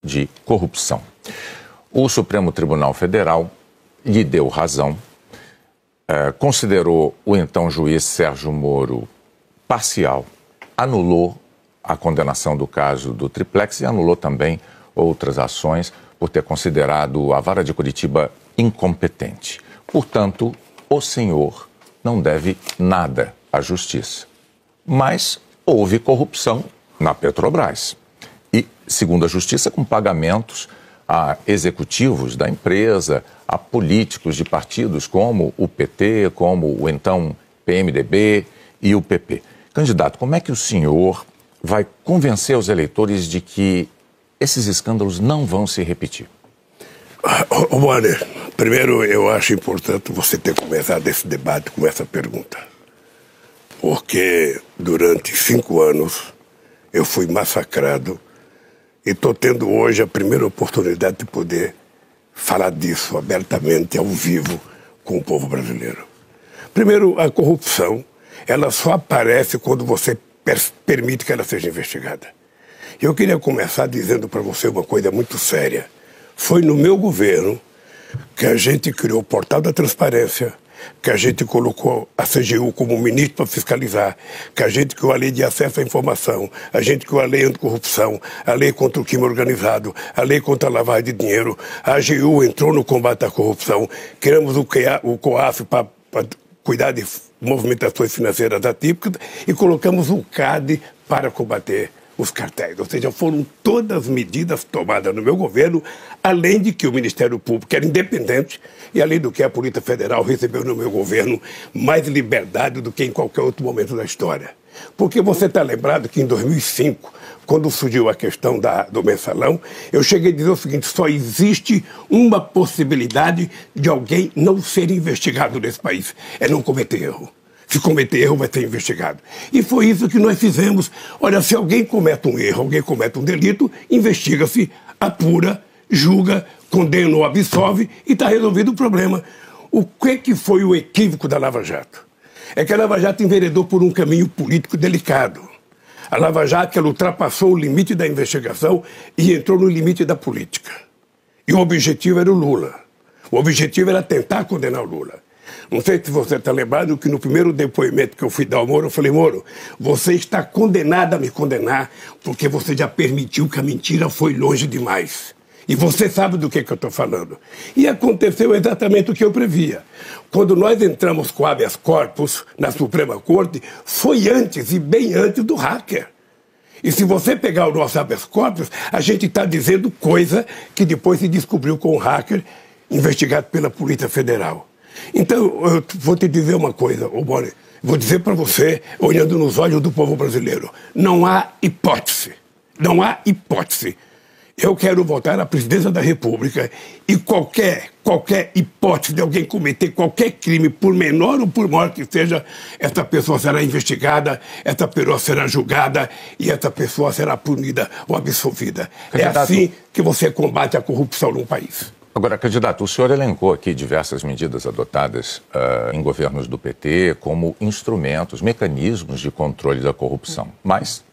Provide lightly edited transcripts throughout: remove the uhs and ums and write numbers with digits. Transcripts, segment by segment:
de corrupção. O Supremo Tribunal Federal lhe deu razão, considerou o então juiz Sérgio Moro parcial, anulou a condenação do caso do Triplex e anulou também outras ações por ter considerado a Vara de Curitiba incompetente. Portanto, o senhor não deve nada à justiça. Mas houve corrupção na Petrobras. E, segundo a justiça, com pagamentos a executivos da empresa, a políticos de partidos como o PT, como o então PMDB e o PP. Candidato, como é que o senhor vai convencer os eleitores de que esses escândalos não vão se repetir? Bonner, primeiro eu acho importante você ter começado esse debate com essa pergunta. Porque durante 5 anos eu fui massacrado e estou tendo hoje a primeira oportunidade de poder falar disso abertamente, ao vivo, com o povo brasileiro. Primeiro, a corrupção, ela só aparece quando você permite que ela seja investigada. Eu queria começar dizendo para você uma coisa muito séria. Foi no meu governo que a gente criou o Portal da Transparência, que a gente colocou a CGU como ministro para fiscalizar, que a gente criou a lei de acesso à informação, a gente criou a lei anticorrupção, a lei contra o crime organizado, a lei contra a lavagem de dinheiro, a AGU entrou no combate à corrupção, criamos o COAF para cuidar de movimentações financeiras atípicas e colocamos o CAD para combater os cartéis. Ou seja, foram todas medidas tomadas no meu governo, além de que o Ministério Público era independente e além do que a Polícia Federal recebeu no meu governo mais liberdade do que em qualquer outro momento da história. Porque você está lembrado que em 2005, quando surgiu a questão do mensalão, eu cheguei a dizer o seguinte: só existe uma possibilidade de alguém não ser investigado nesse país, é não cometer erro. Se cometer erro, vai ser investigado. E foi isso que nós fizemos. Olha, se alguém comete um erro, alguém comete um delito, investiga-se, apura, julga, condena ou absolve e está resolvido o problema. O que foi o equívoco da Lava Jato? É que a Lava Jato enveredou por um caminho político delicado. A Lava Jato, ela ultrapassou o limite da investigação e entrou no limite da política. E o objetivo era o Lula. O objetivo era tentar condenar o Lula. Não sei se você está lembrado que no primeiro depoimento que eu fui dar ao Moro, eu falei: Moro, você está condenado a me condenar porque você já permitiu que a mentira foi longe demais. E você sabe do que eu estou falando. E aconteceu exatamente o que eu previa. Quando nós entramos com habeas corpus na Suprema Corte, foi antes e bem antes do hacker. E se você pegar o nosso habeas corpus, a gente está dizendo coisa que depois se descobriu com o hacker investigado pela Polícia Federal. Então, eu vou te dizer uma coisa, Bonner, vou dizer para você, olhando nos olhos do povo brasileiro, não há hipótese, não há hipótese. Eu quero voltar à presidência da República e qualquer hipótese de alguém cometer qualquer crime, por menor ou por maior que seja, essa pessoa será investigada, essa pessoa será julgada e essa pessoa será punida ou absolvida. Candidato, é assim que você combate a corrupção num país. Agora, candidato, o senhor elencou aqui diversas medidas adotadas em governos do PT como instrumentos, mecanismos de controle da corrupção. Mas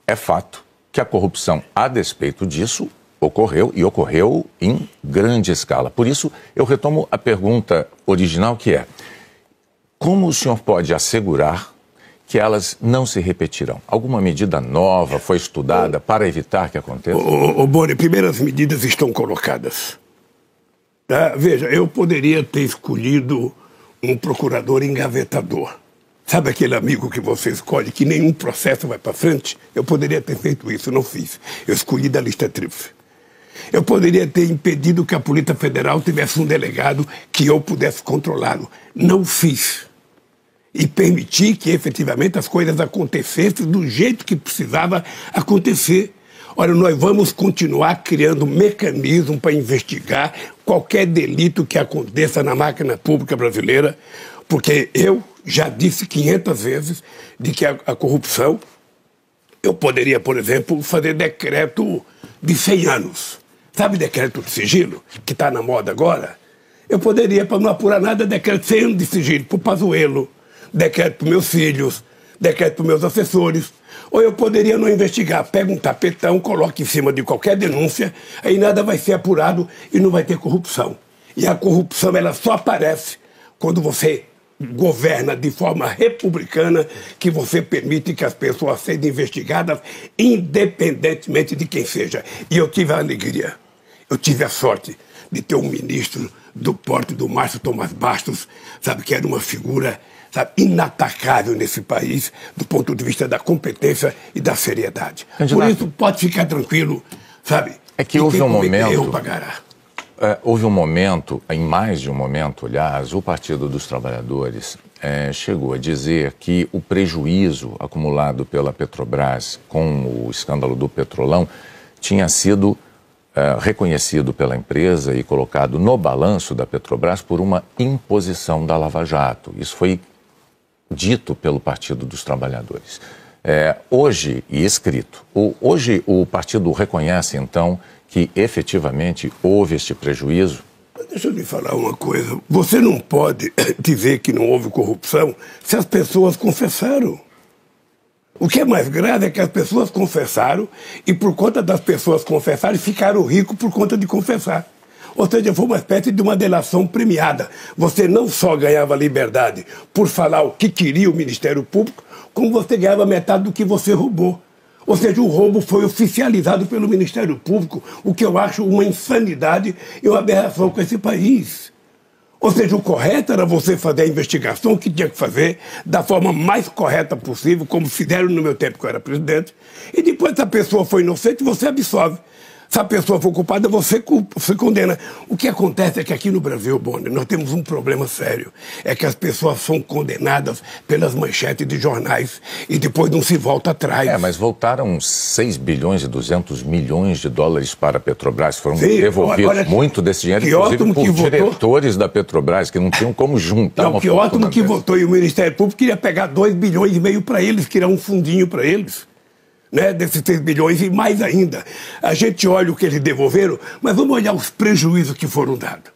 é fato que a corrupção, a despeito disso, ocorreu e ocorreu em grande escala. Por isso, eu retomo a pergunta original, que é: como o senhor pode assegurar que elas não se repetirão? Alguma medida nova foi estudada para evitar que aconteça? Boni, primeiras medidas estão colocadas. Veja, eu poderia ter escolhido um procurador engavetador. Sabe aquele amigo que você escolhe que nenhum processo vai para frente? Eu poderia ter feito isso, não fiz. Eu escolhi da lista tríplice. Eu poderia ter impedido que a Polícia Federal tivesse um delegado que eu pudesse controlá-lo. Não fiz. E permiti que efetivamente as coisas acontecessem do jeito que precisava acontecer. Olha, nós vamos continuar criando mecanismos para investigar qualquer delito que aconteça na máquina pública brasileira, porque eu já disse 500 vezes de que a corrupção, eu poderia, por exemplo, fazer decreto de 100 anos. Sabe decreto de sigilo, que está na moda agora? Eu poderia, para não apurar nada, decreto de 100 anos de sigilo para o Pazuello, decreto para meus filhos, decreto para meus assessores. Ou eu poderia não investigar, pega um tapetão, coloca em cima de qualquer denúncia, aí nada vai ser apurado e não vai ter corrupção. E a corrupção, ela só aparece quando você governa de forma republicana, que você permite que as pessoas sejam investigadas independentemente de quem seja. E eu tive a alegria, eu tive a sorte de ter um ministro do porte do Márcio Tomás Bastos, sabe, que era uma figura, sabe, inatacável nesse país do ponto de vista da competência e da seriedade. Candidato, por isso, pode ficar tranquilo, sabe? É que houve um momento... erro pagará. Houve um momento, em mais de um momento, aliás, o Partido dos Trabalhadores chegou a dizer que o prejuízo acumulado pela Petrobras com o escândalo do Petrolão tinha sido reconhecido pela empresa e colocado no balanço da Petrobras por uma imposição da Lava Jato. Isso foi dito pelo Partido dos Trabalhadores. Hoje, e escrito, hoje o partido reconhece, então, que efetivamente houve este prejuízo? Deixa eu lhe falar uma coisa. Você não pode dizer que não houve corrupção se as pessoas confessaram. O que é mais grave é que as pessoas confessaram e por conta das pessoas confessarem ficaram ricos por conta de confessar. Ou seja, foi uma espécie de uma delação premiada. Você não só ganhava liberdade por falar o que queria o Ministério Público, como você ganhava metade do que você roubou. Ou seja, o roubo foi oficializado pelo Ministério Público, o que eu acho uma insanidade e uma aberração com esse país. Ou seja, o correto era você fazer a investigação que tinha que fazer da forma mais correta possível, como fizeram no meu tempo que eu era presidente, e depois, se a pessoa foi inocente, você absolve. Se a pessoa for culpada, você condena. O que acontece é que aqui no Brasil, Bonner, nós temos um problema sério. É que as pessoas são condenadas pelas manchetes de jornais e depois não se volta atrás. Mas voltaram 6 bilhões e 200 milhões de dólares para a Petrobras. Foram devolvidos muito desse dinheiro, inclusive por diretores da Petrobras, que não tinham como juntar uma que ótimo que votou, e o Ministério Público queria pegar 2,5 bilhões para eles, criar um fundinho para eles. Né, desses 6 bilhões e mais ainda. A gente olha o que eles devolveram, mas vamos olhar os prejuízos que foram dados.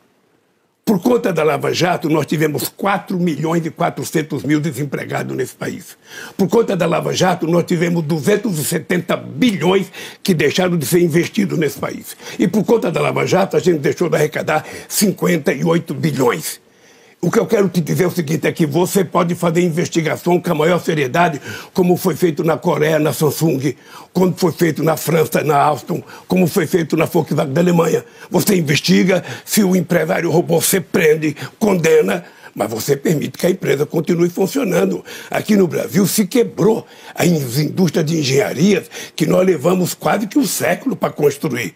Por conta da Lava Jato, nós tivemos 4 milhões e 400 mil desempregados nesse país. Por conta da Lava Jato, nós tivemos 270 bilhões que deixaram de ser investidos nesse país. E por conta da Lava Jato, a gente deixou de arrecadar 58 bilhões. O que eu quero te dizer é o seguinte, é que você pode fazer investigação com a maior seriedade, como foi feito na Coreia, na Samsung, como foi feito na França, na Alstom, como foi feito na Volkswagen da Alemanha. Você investiga, se o empresário roubou, você prende, condena, mas você permite que a empresa continue funcionando. Aqui no Brasil se quebrou as indústrias de engenharia que nós levamos quase que um século para construir.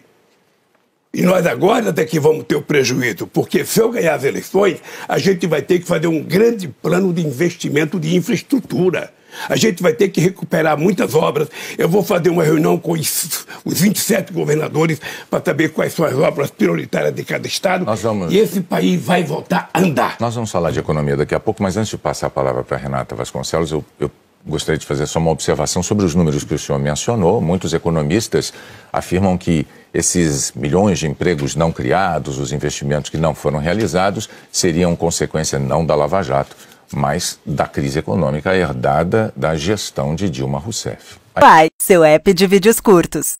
E nós agora até que vamos ter o prejuízo, porque se eu ganhar as eleições, a gente vai ter que fazer um grande plano de investimento de infraestrutura. A gente vai ter que recuperar muitas obras. Eu vou fazer uma reunião com os 27 governadores para saber quais são as obras prioritárias de cada estado. E esse país vai voltar a andar. Nós vamos falar de economia daqui a pouco, mas antes de passar a palavra para a Renata Vasconcelos, eu gostaria de fazer só uma observação sobre os números que o senhor mencionou. Muitos economistas afirmam que esses milhões de empregos não criados, os investimentos que não foram realizados, seriam consequência não da Lava Jato, mas da crise econômica herdada da gestão de Dilma Rousseff. Pai, seu app de vídeos curtos.